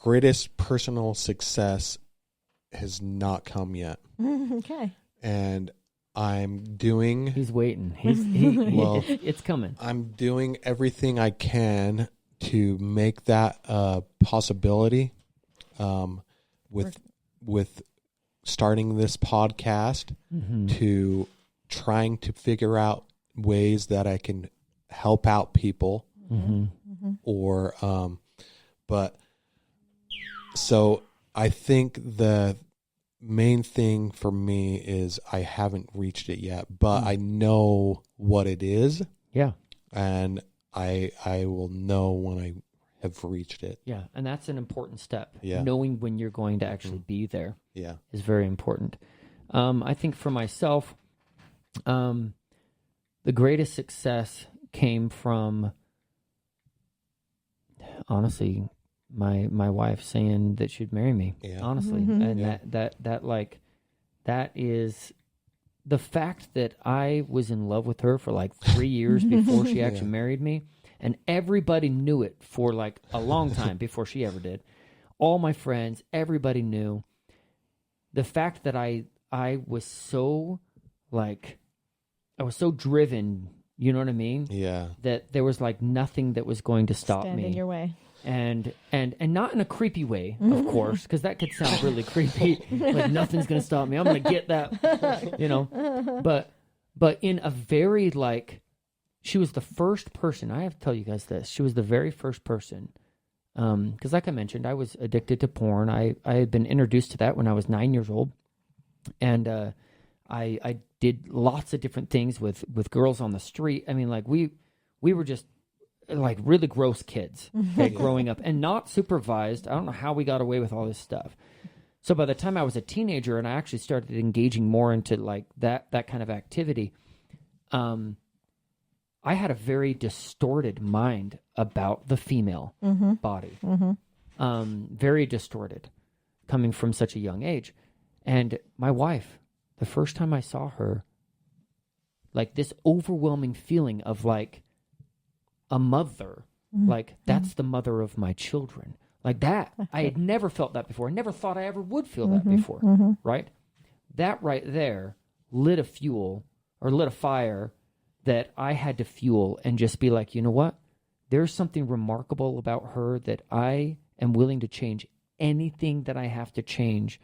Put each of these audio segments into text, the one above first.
greatest personal success has not come yet. Okay. And I'm doing... He's waiting. Well, it's coming. I'm doing everything I can to make that a possibility with starting this podcast, to trying to figure out ways that I can help out people or but so I think the main thing for me is I haven't reached it yet, but I know what it is. Yeah. And I will know when I have reached it. Yeah, and that's an important step. Yeah. Knowing when you're going to actually be there is very important. I think for myself, the greatest success came from, honestly, my wife saying that she'd marry me. Yeah. Honestly, and that is the fact that I was in love with her for like 3 years before she actually married me, and everybody knew it for like a long time before she ever did. All my friends, everybody knew. The fact that I was so driven, you know what I mean? Yeah. That there was like nothing that was going to stop me. Stand in your way. And not in a creepy way, of course, because that could sound really creepy. Like nothing's going to stop me. I'm going to get that, you know. But in a very like, she was the first person. I have to tell you guys this. She was the very first person. Because like I mentioned, I was addicted to porn. I had been introduced to that when I was 9 years old, and I did lots of different things with girls on the street. I mean, like we were just like really gross kids growing up and not supervised. I don't know how we got away with all this stuff. So by the time I was a teenager and I actually started engaging more into like that kind of activity, I had a very distorted mind about the female body. Very distorted, coming from such a young age. And my wife, the first time I saw her, like this overwhelming feeling of like a mother, like that's the mother of my children. Like that, I had never felt that before. I never thought I ever would feel that before, right? That right there lit a fire that I had to fuel and just be like, you know what? There's something remarkable about her that I am willing to change anything that I have to change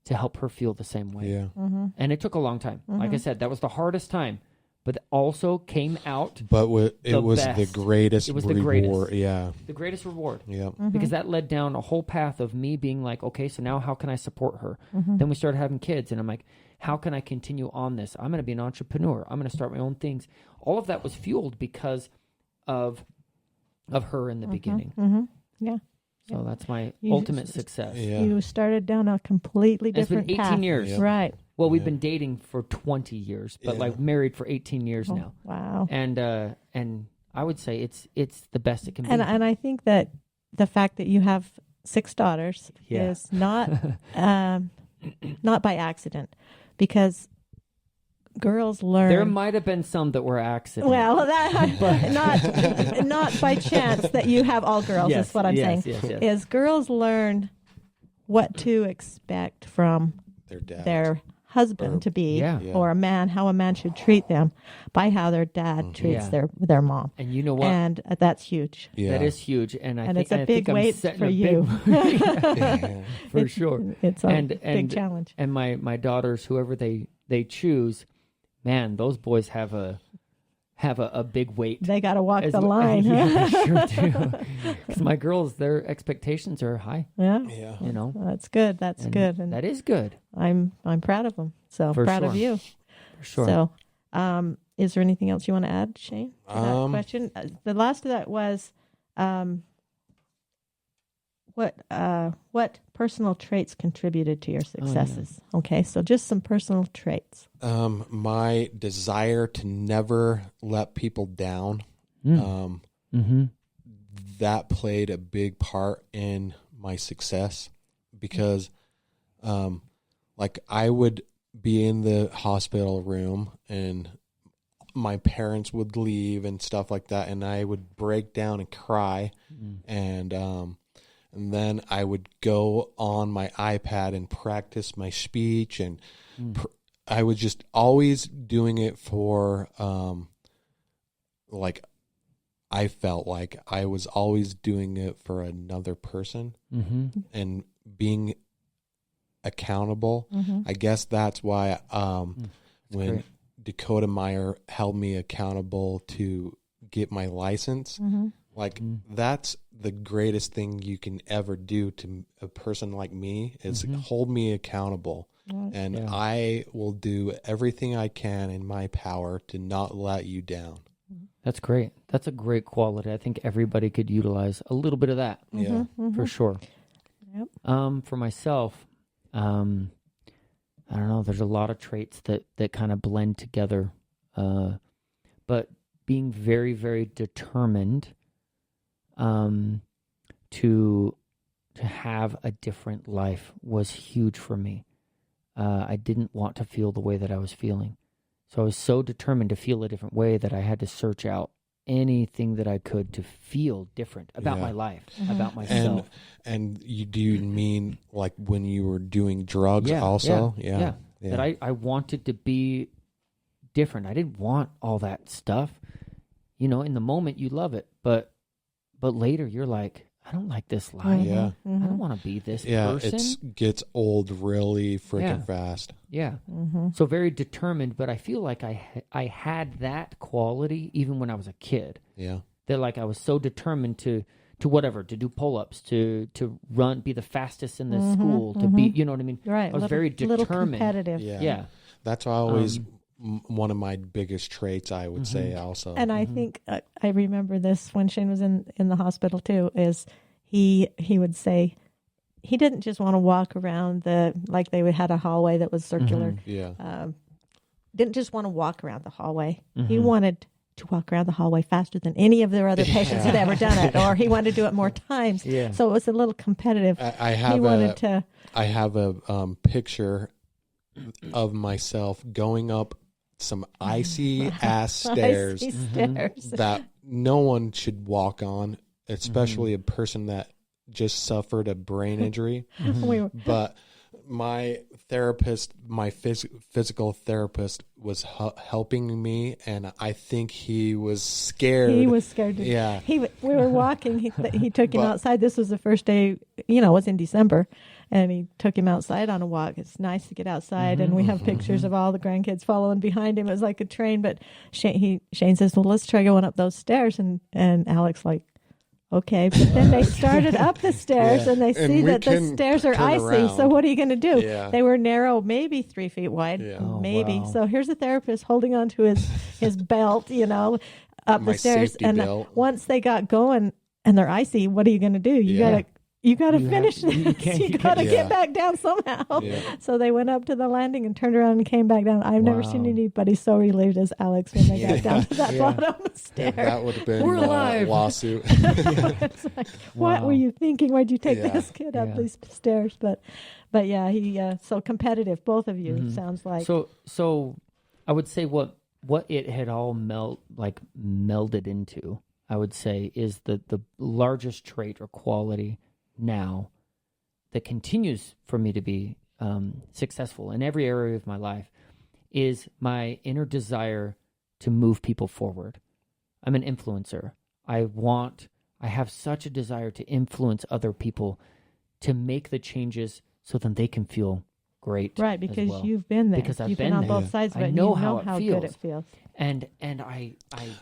to help her feel the same way. Yeah. And it took a long time. Like I said, that was the hardest time, but it came out. But it was the greatest reward. The greatest. Yeah. The greatest reward. Yeah. Because that led down a whole path of me being like, okay, so now how can I support her? Then we started having kids, and I'm like, how can I continue on this? I'm going to be an entrepreneur. I'm going to start my own things. All of that was fueled because of her in the beginning. Yeah. So that's my ultimate success. Yeah. You started down a completely different path. It's been 18 years. Yep. Right. Well, we've been dating for 20 years, but like married for 18 years now. Wow. And I would say it's the best it can be. And I think that the fact that you have 6 daughters is not not by accident, because girls learn. There might have been some that were accidents. Well, that not by chance that you have all girls. Is what I'm saying. Yes. Is girls learn what to expect from Their dad. their husband to be, Yeah. or a man, how a man should treat them by how their dad treats their mom. And you know what? And that's huge. Yeah. That is huge. And I think it's a big I'm weight setting for a you. big for sure. It's a big challenge. And my daughters, whoever they choose, man, those boys have a big weight. They got to walk the line. Yeah, sure do. Because my girls, their expectations are high. Yeah. You know, That's good. That's good. And that is good. I'm proud of them. So For proud sure. of you. For sure. So, is there anything else you want to add, Shane, to that question? The last of that was, what personal traits contributed to your successes? Okay, so just some personal traits. My desire to never let people down. That played a big part in my success, because like I would be in the hospital room and my parents would leave and stuff like that, and I would break down and cry, and and then I would go on my iPad and practice my speech, and I was just always doing it for like I felt like I was always doing it for another person and being accountable. I guess that's why when great. Dakota Meyer held me accountable to get my license, like that's the greatest thing you can ever do to a person like me is hold me accountable. And I will do everything I can in my power to not let you down. That's great. That's a great quality. I think everybody could utilize a little bit of that. Yeah. For sure. Yep. For myself, I don't know. There's a lot of traits that kind of blend together. But being very, very determined to have a different life was huge for me. I didn't want to feel the way that I was feeling. So I was so determined to feel a different way that I had to search out anything that I could to feel different about my life, about myself. And do you mean like when you were doing drugs also? Yeah. That I wanted to be different. I didn't want all that stuff. You know, in the moment you love it, but later you're like, I don't like this life. Yeah. I don't want to be this person. It gets old really freaking fast. Yeah. So very determined, but I feel like I had that quality even when I was a kid. Yeah. That like I was so determined to whatever, to do pull-ups, to run, be the fastest in the school, to be, you know what I mean? Right. I was very determined. Little competitive. Yeah. That's always one of my biggest traits, I would say also. And I think I remember this when Shane was in the hospital too, is he would say he didn't just want to walk around like they had a hallway that was circular. Didn't just want to walk around the hallway. He wanted to walk around the hallway faster than any of their other patients had ever done it, or he wanted to do it more times. Yeah. So it was a little competitive. I have a picture of myself going up some icy ass stairs that no one should walk on, especially a person that just suffered a brain injury. But my therapist, my physical therapist, was helping me, and I think he was scared. He was scared. Yeah. We were walking. He took him outside. This was the first day, it was in December, and he took him outside on a walk. It's nice to get outside, and we have pictures of all the grandkids following behind him. It was like a train, but Shane says, well, let's try going up those stairs, and Alex like, okay, but then they started up the stairs and they see that the stairs are icy. Around. So what are you going to do? Yeah. They were narrow, maybe 3 feet wide, maybe. Wow. So here's a therapist holding on to his belt, up the stairs. And belt. Once they got going and they're icy, what are you going to do? You got to finish this. You got to get back down somehow. Yeah. So they went up to the landing and turned around and came back down. I've never seen anybody so relieved as Alex when they got down to that bottom stair. That would have been a lawsuit. It's like, what were you thinking? Why'd you take this kid up these stairs? But yeah, he so competitive. Both of you sounds like. So I would say what it had all melded into, I would say, is the largest trait or quality now that continues for me to be successful in every area of my life is my inner desire to move people forward. I'm an influencer. I have such a desire to influence other people to make the changes so that they can feel great. Right, because you've been there. Because I've been on both sides of it. I know how good it feels. And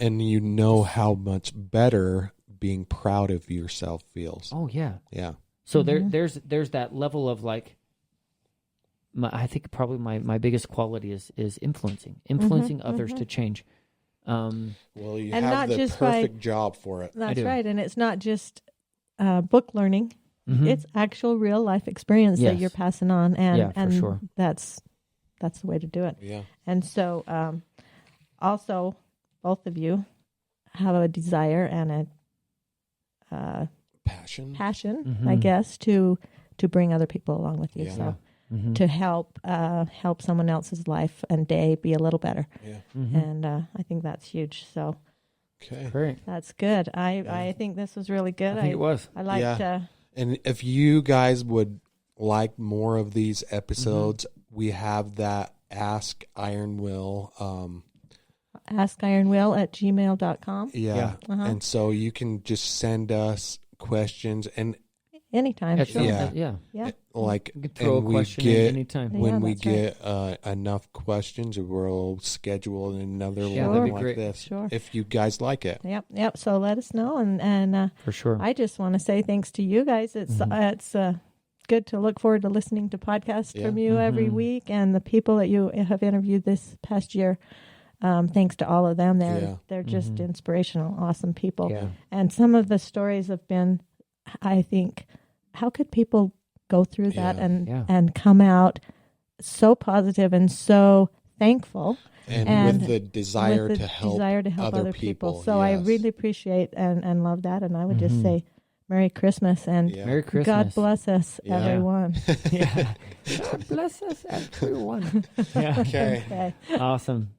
you know how much better being proud of yourself feels. Oh yeah. Yeah. So there's that level of like, I think probably my biggest quality is influencing others to change. Well, you have the perfect job for it. That's right, and it's not just book learning; it's actual real life experience that you're passing on, and for sure. That's the way to do it. Yeah. And so, also, both of you have a desire and a passion, I guess, to bring other people along with you. Yeah. So to help someone else's life and day be a little better. Yeah. And I think that's huge. So okay, great. That's good. I think this was really good. I think it was. I liked And if you guys would like more of these episodes, we have that Ask IronWill. AskIronWill@gmail.com. Yeah. And so you can just send us questions and Anytime. Sure. Yeah. like, You can throw a and we question in get anytime. when we that's right. get enough questions, we'll schedule another Yeah, one that'd be like great. this. Sure. If you guys like it. Yep. So let us know, and For sure. I just want to say thanks to you guys. It's good to look forward to listening to podcasts from you every week, and the people that you have interviewed this past year. Thanks to all of them. They're just inspirational, awesome people. Yeah. And some of the stories have been, I think, how could people go through that and come out so positive and so thankful, and with the desire with the to help desire to help other people. So I yes. really appreciate and love that. And I would just say Merry Christmas and Merry Christmas. God bless us, Yeah. everyone. Yeah. God bless us, everyone. Yeah. Okay. Okay. Awesome.